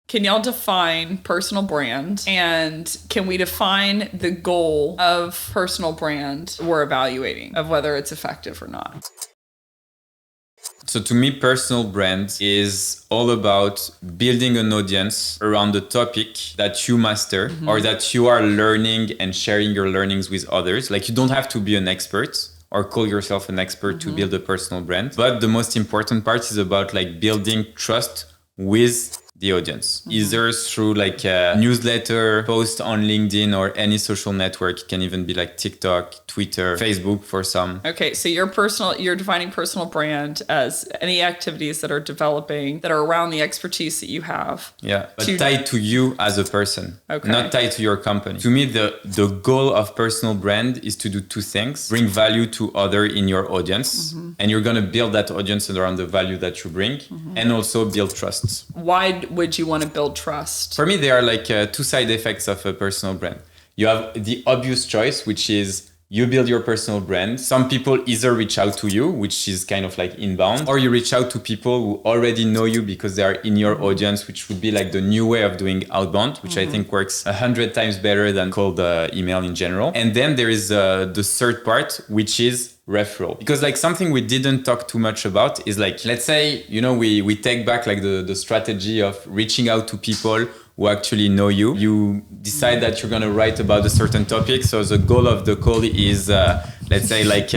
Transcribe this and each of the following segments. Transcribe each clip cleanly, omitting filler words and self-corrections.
Can y'all define personal brand? And can we define the goal of personal brand we're evaluating, of whether it's effective or not? So to me, personal brand is all about building an audience around the topic that you master or that you are learning and sharing your learnings with others. Like, you don't have to be an expert or call yourself an expert to build a personal brand. But the most important part is about like building trust with the audience, either through like a newsletter, post on LinkedIn or any social network. It can even be like TikTok, Twitter, Facebook for some. Okay, so you're defining personal brand as any activities that are developing that are around the expertise that you have. Yeah, but tied to you as a person, okay, not tied to your company. To me, the goal of personal brand is to do two things: bring value to other in your audience, and you're gonna build that audience around the value that you bring, and also build trust. Why would you want to build trust? For me, there are like two side effects of a personal brand. You have the obvious choice, which is you build your personal brand. Some people either reach out to you, which is kind of like inbound, or you reach out to people who already know you because they are in your audience, which would be like the new way of doing outbound, which I think works 100 times better than cold email in general. And then there is the third part, which is referral. Because like something we didn't talk too much about is like, let's say, you know, we take back like the strategy of reaching out to people who actually know you. You decide that you're going to write about a certain topic. So the goal of the call is, let's say, like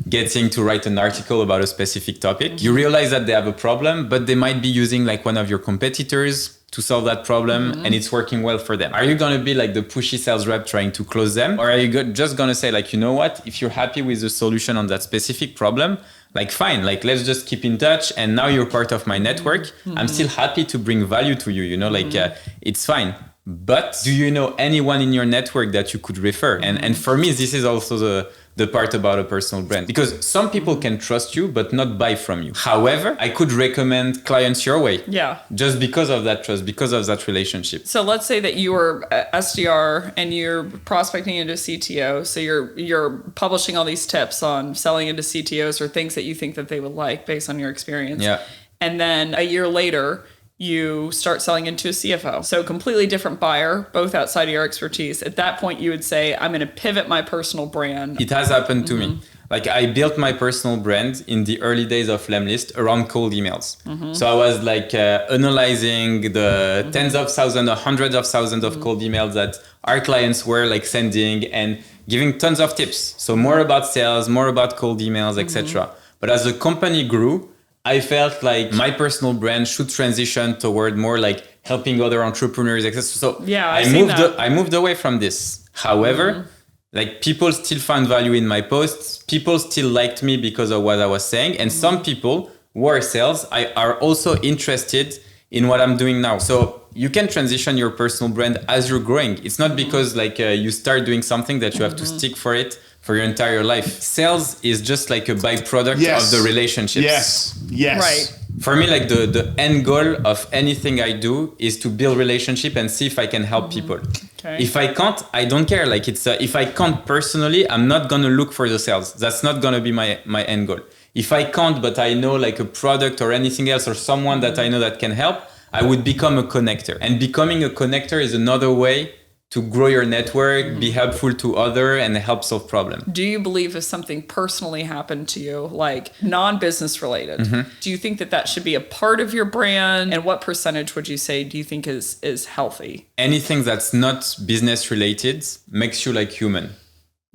getting to write an article about a specific topic. You realize that they have a problem, but they might be using like one of your competitors to solve that problem, and it's working well for them. Are you going to be like the pushy sales rep trying to close them? Or are you just going to say like, you know what, if you're happy with the solution on that specific problem, like fine, like let's just keep in touch, and now you're part of my network. I'm still happy to bring value to you, you know, like it's fine. But do you know anyone in your network that you could refer? And for me, this is also the part about a personal brand, because some people can trust you but not buy from you. However, I could recommend clients your way. Yeah. Just because of that trust, because of that relationship. So let's say that you are SDR and you're prospecting into CTO. So you're publishing all these tips on selling into CTOs or things that you think that they would like based on your experience. Yeah. And then a year later, you start selling into a CFO. So completely different buyer, both outside of your expertise. At that point, you would say, I'm going to pivot my personal brand. It has happened to me. Like I built my personal brand in the early days of lemlist around cold emails. So I was like analyzing the tens of thousands or hundreds of thousands of cold emails that our clients were like sending and giving tons of tips. So more about sales, more about cold emails, etc. But as the company grew, I felt like my personal brand should transition toward more like helping other entrepreneurs, etc. So yeah, I moved away from this. However, like people still found value in my posts. People still liked me because of what I was saying. And some people who are sales are also interested in what I'm doing now. So you can transition your personal brand as you're growing. It's not because like you start doing something that you have to stick for it for your entire life. Sales is just like a byproduct of the relationships. Yes. Right. For me, like the end goal of anything I do is to build relationship and see if I can help people. Okay. If I can't, I don't care. Like it's if I can't personally, I'm not gonna look for the sales. That's not gonna be my end goal. If I can't, but I know like a product or anything else or someone that I know that can help, I would become a connector. And becoming a connector is another way to grow your network, be helpful to others, and help solve problems. Do you believe if something personally happened to you, like non-business related, do you think that should be a part of your brand? And what percentage would you say do you think is healthy? Anything that's not business related makes you like human.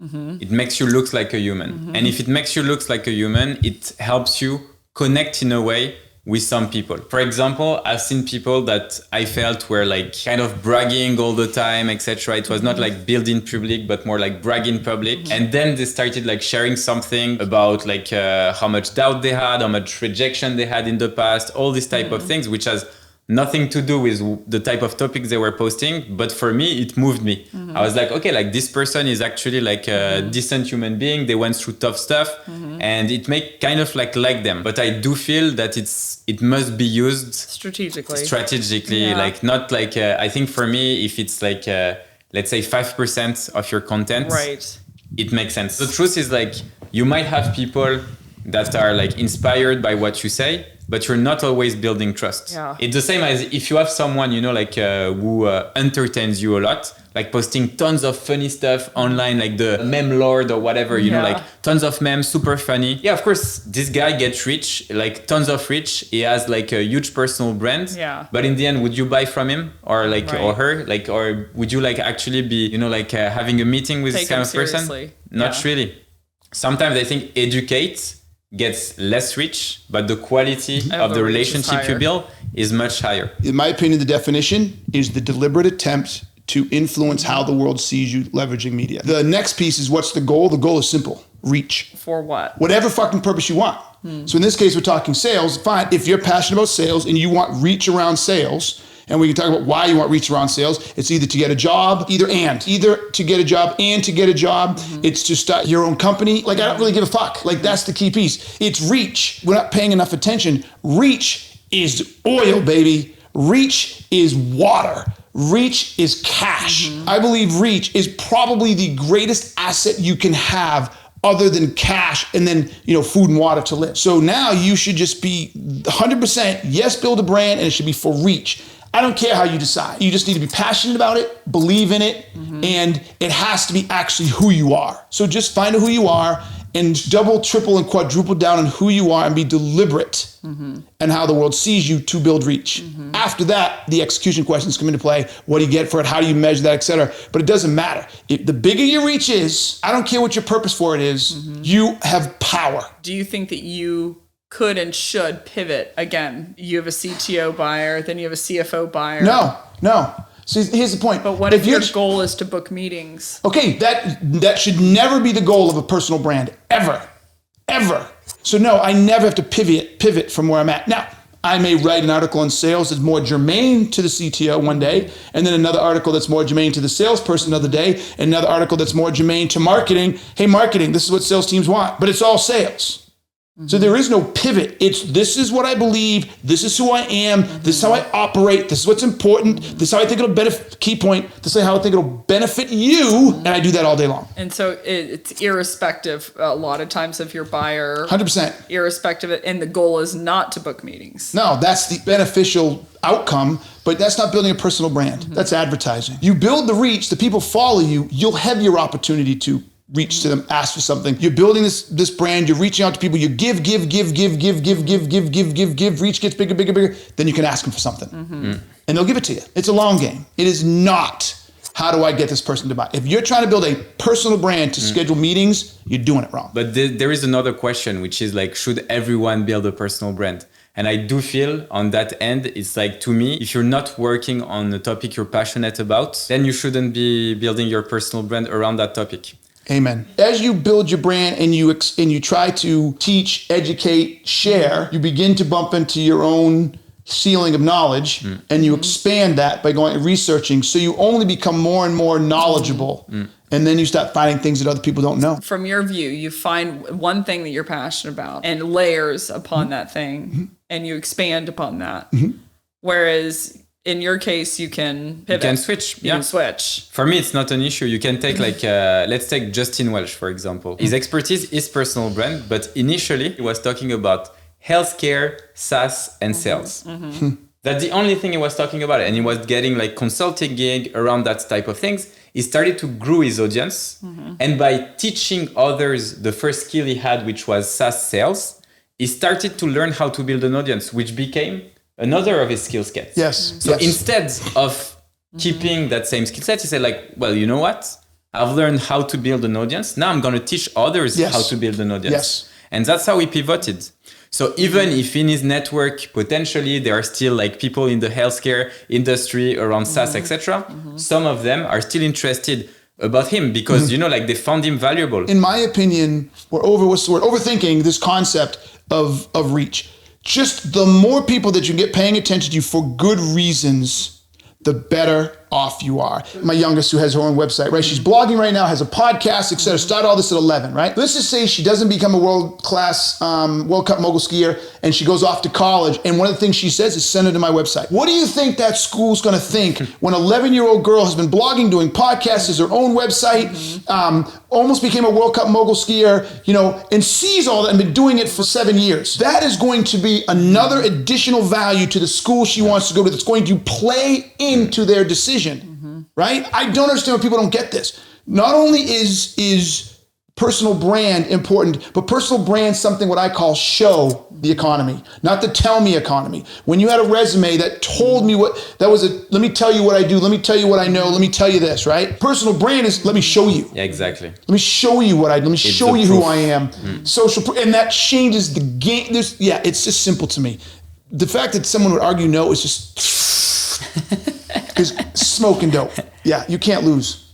It makes you look like a human. And if it makes you look like a human, it helps you connect in a way with some people. For example, I've seen people that I felt were like kind of bragging all the time, etc. It was not like build in public, but more like brag in public. And then they started like sharing something about like how much doubt they had, how much rejection they had in the past, all these type of things, which has nothing to do with the type of topics they were posting. But for me, it moved me. I was like, okay, like this person is actually like a decent human being. They went through tough stuff and it make kind of like them. But I do feel that it must be used strategically, like not like, I think for me, if it's like, let's say 5% of your content, it makes sense. The truth is like, you might have people that are like inspired by what you say, but you're not always building trust. Yeah. It's the same as if you have someone, like who entertains you a lot, like posting tons of funny stuff online, like the meme lord or whatever, you know, like tons of memes, super funny. Yeah, of course, this guy gets rich, like tons of rich. He has like a huge personal brand. Yeah. But in the end, would you buy from him or like or her? Like, or would you like actually be, like having a meeting with this kind of person? Not really. Sometimes I think educate gets less rich, but the quality of the relationship you build is much higher. In my opinion, the definition is the deliberate attempt to influence how the world sees you leveraging media. The next piece is what's the goal? The goal is simple. Reach. For what? Whatever fucking purpose you want. So in this case, we're talking sales. Fine. If you're passionate about sales and you want reach around sales, and we can talk about why you want reach around sales. It's either to get a job, either to get a job and to get a job. It's to start your own company. Like, I don't really give a fuck. Like, that's the key piece. It's reach. We're not paying enough attention. Reach is oil, baby. Reach is water. Reach is cash. I believe reach is probably the greatest asset you can have other than cash and then, food and water to live. So now you should just be 100%, yes, build a brand, and it should be for reach. I don't care how you decide. You just need to be passionate about it, believe in it, and it has to be actually who you are. So just find out who you are and double, triple, and quadruple down on who you are and be deliberate and how the world sees you to build reach. After that, the execution questions come into play. What do you get for it? How do you measure that, et cetera? But it doesn't matter. The bigger your reach is, I don't care what your purpose for it is, you have power. Do you think that you could and should pivot? Again, you have a CTO buyer, then you have a CFO buyer. No. So here's the point. But what if your goal is to book meetings? Okay, that should never be the goal of a personal brand, ever. So no, I never have to pivot from where I'm at. Now, I may write an article on sales that's more germane to the CTO one day, and then another article that's more germane to the salesperson another day, and another article that's more germane to marketing. Hey, marketing, this is what sales teams want, but it's all sales. So there is no pivot. This is what I believe. This is who I am. This is how I operate. This is what's important. This is how I think it'll benefit, key point, this is how I think it'll benefit you. And I do that all day long. And so it's irrespective a lot of times of your buyer. 100%. Irrespective of, and the goal is not to book meetings. No, that's the beneficial outcome, but that's not building a personal brand. That's advertising. You build the reach, the people follow you, you'll have your opportunity to reach to them, ask for something. You're building this brand, you're reaching out to people, you give, reach gets bigger, then you can ask them for something. And they'll give it to you. It's a long game. It is not, how do I get this person to buy? If you're trying to build a personal brand to schedule meetings, you're doing it wrong. But there is another question, which is like, should everyone build a personal brand? And I do feel on that end, it's like, to me, if you're not working on a topic you're passionate about, then you shouldn't be building your personal brand around that topic. Amen. As you build your brand and you try to teach, educate, share, you begin to bump into your own ceiling of knowledge, and you expand that by going and researching. So you only become more and more knowledgeable. And then you start finding things that other people don't know. From your view, you find one thing that you're passionate about and layers upon that thing, and you expand upon that. Whereas in your case, you can pivot. You can switch. You can switch. For me, it's not an issue. You can take like, let's take Justin Welch, for example. His expertise is personal brand, but initially he was talking about healthcare, SaaS, and sales. That's the only thing he was talking about. And he was getting like consulting gig around that type of things. He started to grow his audience. And by teaching others the first skill he had, which was SaaS sales, he started to learn how to build an audience, which became another of his skill sets. So instead of keeping that same skill set, he said like, well, you know what? I've learned how to build an audience. Now I'm going to teach others how to build an audience. And that's how he pivoted. So even if in his network, potentially there are still like people in the healthcare industry around SaaS, etc., some of them are still interested about him because, like they found him valuable. In my opinion, we're overthinking this concept of reach. Just the more people that you get paying attention to you for good reasons, the better off you are. My youngest, who has her own website, right? She's blogging right now, has a podcast, etc. Started all this at 11, right? Let's just say she doesn't become a world-class World Cup mogul skier, and she goes off to college. And one of the things she says is, send her to my website. What do you think that school's going to think when an 11-year-old girl has been blogging, doing podcasts, has her own website, almost became a World Cup mogul skier, and sees all that and been doing it for 7 years? That is going to be another additional value to the school she wants to go to that's going to play into their decision, right? I don't understand why people don't get this. Not only is personal brand important, but personal brand something what I call show the economy, not the tell me economy. When you had a resume that told me let me tell you what I do, let me tell you what I know, let me tell you this, right? Personal brand is, let me show you. Yeah, exactly. Let me show you what I do, let me show you who I am. And that changes the game. It's just simple to me. The fact that someone would argue no is just is smoke and dope. Yeah, you can't lose.